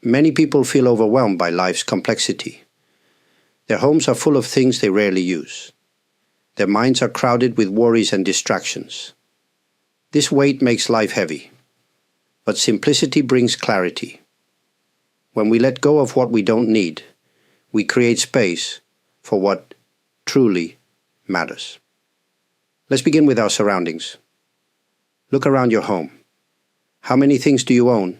Many people feel overwhelmed by life's complexity. Their homes are full of things they rarely use. Their minds are crowded with worries and distractions. This weight makes life heavy. But simplicity brings clarity. When we let go of what we don't need, we create space for what truly matters. Let's begin with our surroundings. Look around your home. How many things do you own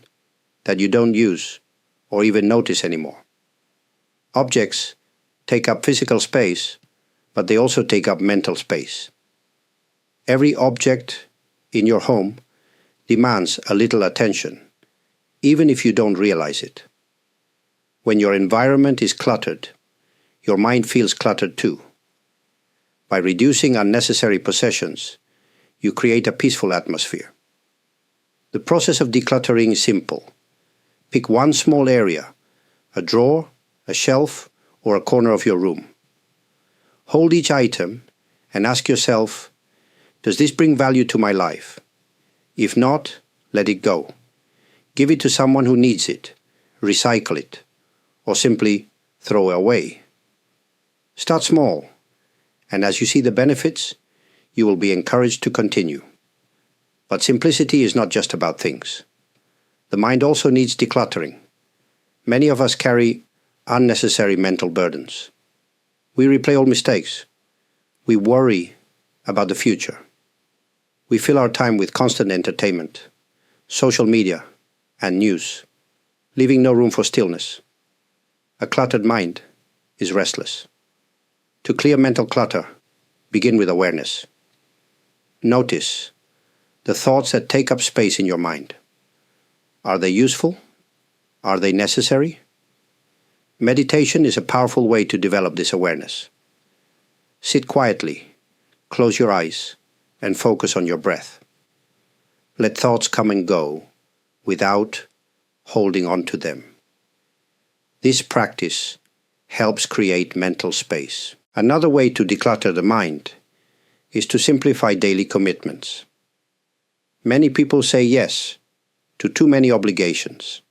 that you don't use or even notice anymore? Objects take up physical space, but they also take up mental space. Every object in your home demands a little attention, even if you don't realize it. When your environment is cluttered, your mind feels cluttered too. By reducing unnecessary possessions, you create a peaceful atmosphere. The process of decluttering is simple. Pick one small area, a drawer, a shelf, or a corner of your room. Hold each item and ask yourself, does this bring value to my life? If not, let it go. Give it to someone who needs it, recycle it, or simply throw it away. Start small, and as you see the benefits, you will be encouraged to continue. But simplicity is not just about things. The mind also needs decluttering. Many of us carry unnecessary mental burdens. We replay old mistakes. We worry about the future. We fill our time with constant entertainment, social media, and news, leaving no room for stillness. A cluttered mind is restless. To clear mental clutter, begin with awareness. Notice the thoughts that take up space in your mind. Are they useful? Are they necessary? Meditation is a powerful way to develop this awareness. Sit quietly, close your eyes, and focus on your breath. Let thoughts come and go without holding on to them. This practice helps create mental space. Another way to declutter the mind is to simplify daily commitments. Many people say yes to too many obligations.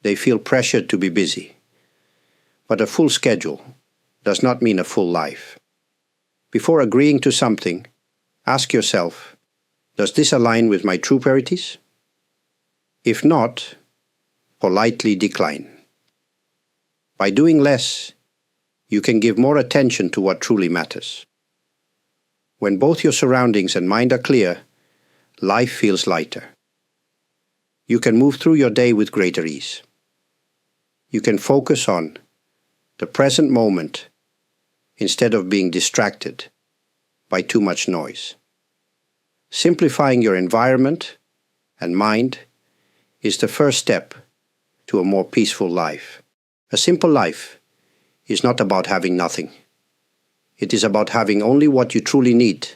They feel pressured to be busy. But a full schedule does not mean a full life. Before agreeing to something, ask yourself, does this align with my true priorities? If not, politely decline. By doing less, you can give more attention to what truly matters. When both your surroundings and mind are clear, life feels lighter. You can move through your day with greater ease. You can focus on the present moment instead of being distracted by too much noise. Simplifying your environment and mind is the first step to a more peaceful life. A simple life is not about having nothing. It is about having only what you truly need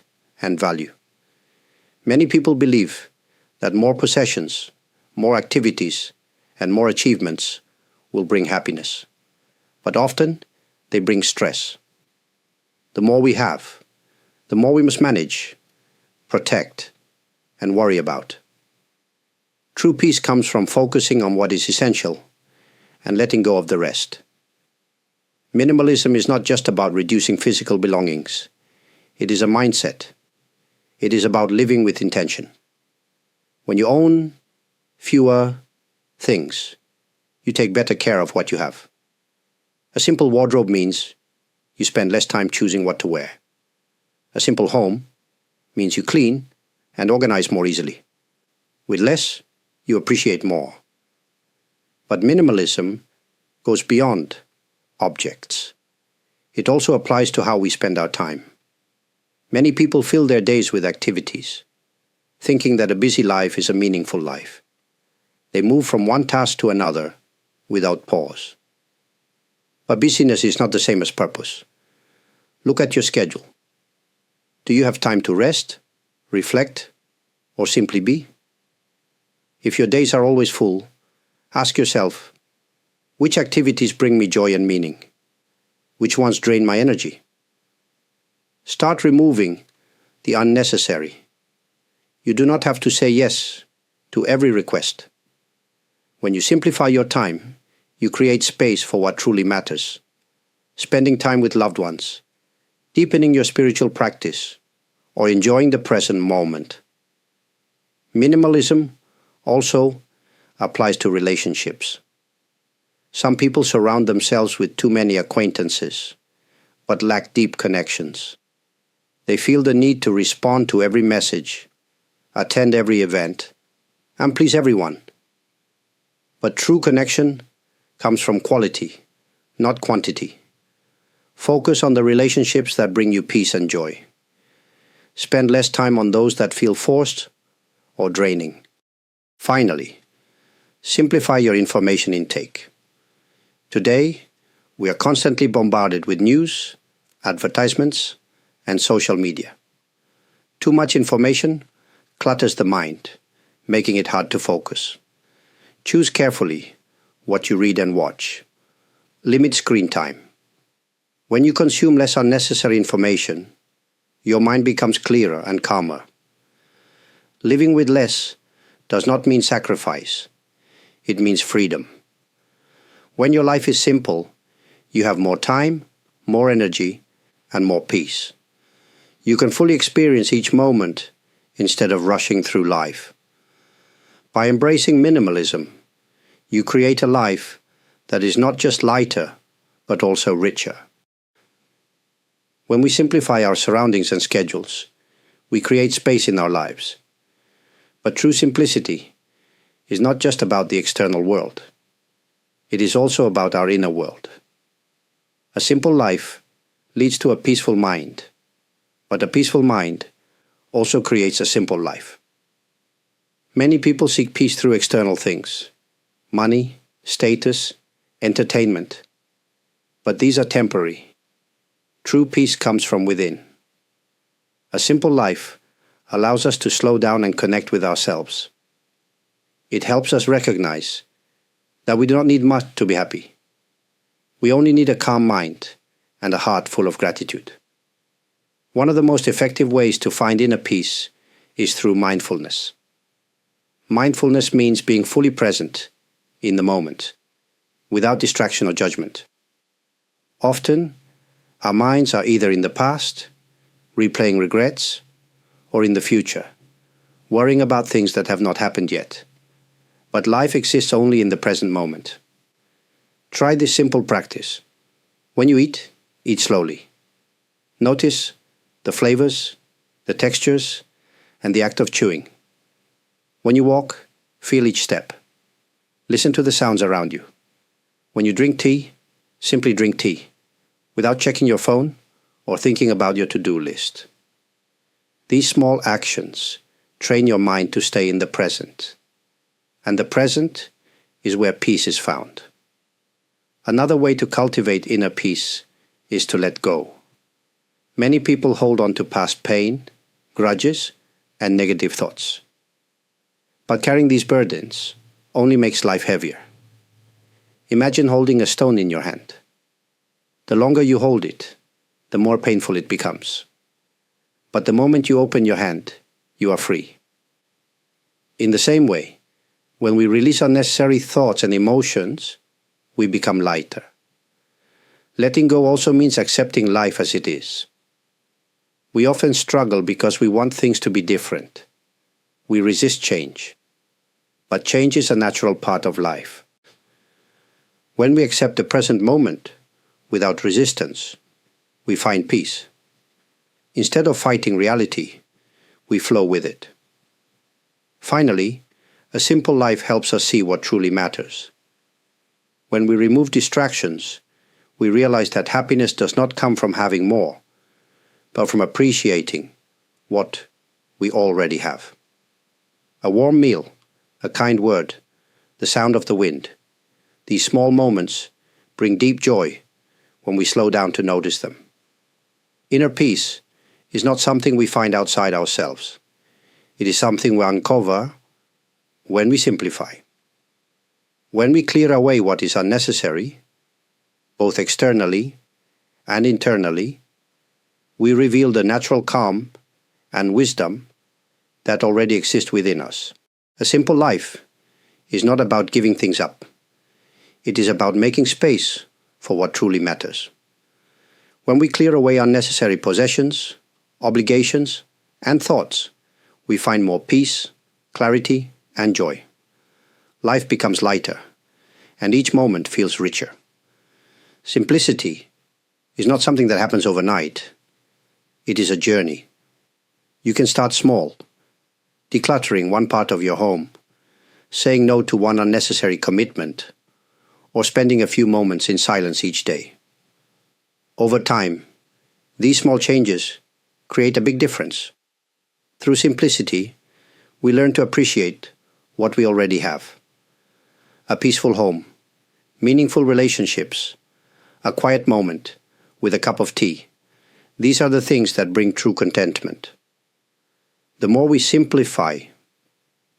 and value. Many people believe that more possessions, more activities, and more achievements will bring happiness. But often, they bring stress. The more we have, the more we must manage, protect, and worry about. True peace comes from focusing on what is essential and letting go of the rest. Minimalism is not just about reducing physical belongings. It is a mindset. It is about living with intention. When you own fewer things, you take better care of what you have. A simple wardrobe means you spend less time choosing what to wear. A simple home means you clean and organize more easily. With less, you appreciate more. But minimalism goes beyond objects. It also applies to how we spend our time. Many people fill their days with activities, thinking that a busy life is a meaningful life. They move from one task to another without pause. But busyness is not the same as purpose. Look at your schedule. Do you have time to rest, reflect, or simply be? If your days are always full, ask yourself, which activities bring me joy and meaning? Which ones drain my energy? Start removing the unnecessary. You do not have to say yes to every request. When you simplify your time, you create space for what truly matters. Spending time with loved ones, deepening your spiritual practice, or enjoying the present moment. Minimalism also applies to relationships. Some people surround themselves with too many acquaintances, but lack deep connections. They feel the need to respond to every message, attend every event, and please everyone. But true connection comes from quality, not quantity. Focus on the relationships that bring you peace and joy. Spend less time on those that feel forced or draining. Finally, simplify your information intake. Today, we are constantly bombarded with news, advertisements, and social media. Too much information clutters the mind, making it hard to focus. Choose carefully what you read and watch. Limit screen time. When you consume less unnecessary information, your mind becomes clearer and calmer. Living with less does not mean sacrifice. It means freedom. When your life is simple, you have more time, more energy, and more peace. You can fully experience each moment instead of rushing through life. By embracing minimalism, you create a life that is not just lighter, but also richer. When we simplify our surroundings and schedules, we create space in our lives. But true simplicity is not just about the external world. It is also about our inner world. A simple life leads to a peaceful mind, but a peaceful mind also creates a simple life. Many people seek peace through external things, money, status, entertainment. But these are temporary. True peace comes from within. A simple life allows us to slow down and connect with ourselves. It helps us recognize that we do not need much to be happy. We only need a calm mind and a heart full of gratitude. One of the most effective ways to find inner peace is through mindfulness. Mindfulness means being fully present in the moment, without distraction or judgment. Often, our minds are either in the past, replaying regrets, or in the future, worrying about things that have not happened yet. But life exists only in the present moment. Try this simple practice. When you eat, eat slowly. Notice the flavors, the textures, and the act of chewing. When you walk, feel each step. Listen to the sounds around you. When you drink tea, simply drink tea, without checking your phone or thinking about your to-do list. These small actions train your mind to stay in the present. And the present is where peace is found. Another way to cultivate inner peace is to let go. Many people hold on to past pain, grudges, and negative thoughts. But carrying these burdens only makes life heavier. Imagine holding a stone in your hand. The longer you hold it, the more painful it becomes. But the moment you open your hand, you are free. In the same way, when we release unnecessary thoughts and emotions, we become lighter. Letting go also means accepting life as it is. We often struggle because we want things to be different. We resist change. But change is a natural part of life. When we accept the present moment without resistance, we find peace. Instead of fighting reality, we flow with it. Finally, a simple life helps us see what truly matters. When we remove distractions, we realize that happiness does not come from having more, but from appreciating what we already have. A warm meal, a kind word, the sound of the wind. These small moments bring deep joy when we slow down to notice them. Inner peace is not something we find outside ourselves. It is something we uncover when we simplify. When we clear away what is unnecessary, both externally and internally, we reveal the natural calm and wisdom that already exist within us. A simple life is not about giving things up. It is about making space for what truly matters. When we clear away unnecessary possessions, obligations, and thoughts, we find more peace, clarity, and joy. Life becomes lighter, and each moment feels richer. Simplicity is not something that happens overnight. It is a journey. You can start small, decluttering one part of your home, saying no to one unnecessary commitment, or spending a few moments in silence each day. Over time, these small changes create a big difference. Through simplicity, we learn to appreciate what we already have. A peaceful home, meaningful relationships, a quiet moment with a cup of tea. These are the things that bring true contentment. The more we simplify,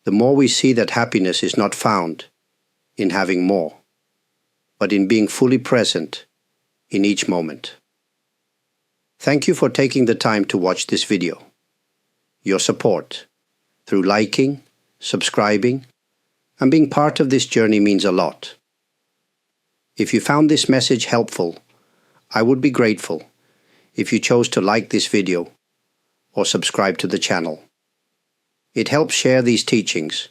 the more we see that happiness is not found in having more, but in being fully present in each moment. Thank you for taking the time to watch this video. Your support, through liking, subscribing, and being part of this journey means a lot. If you found this message helpful, I would be grateful if you chose to like this video or subscribe to the channel. It helps share these teachings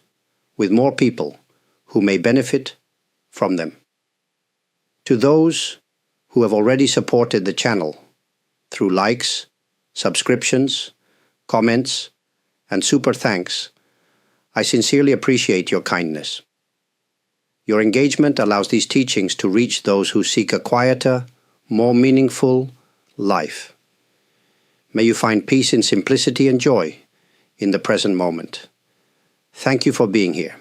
with more people who may benefit from them. To those who have already supported the channel through likes, subscriptions, comments, and super thanks, I sincerely appreciate your kindness. Your engagement allows these teachings to reach those who seek a quieter, more meaningful life. May you find peace in simplicity and joy in the present moment. Thank you for being here.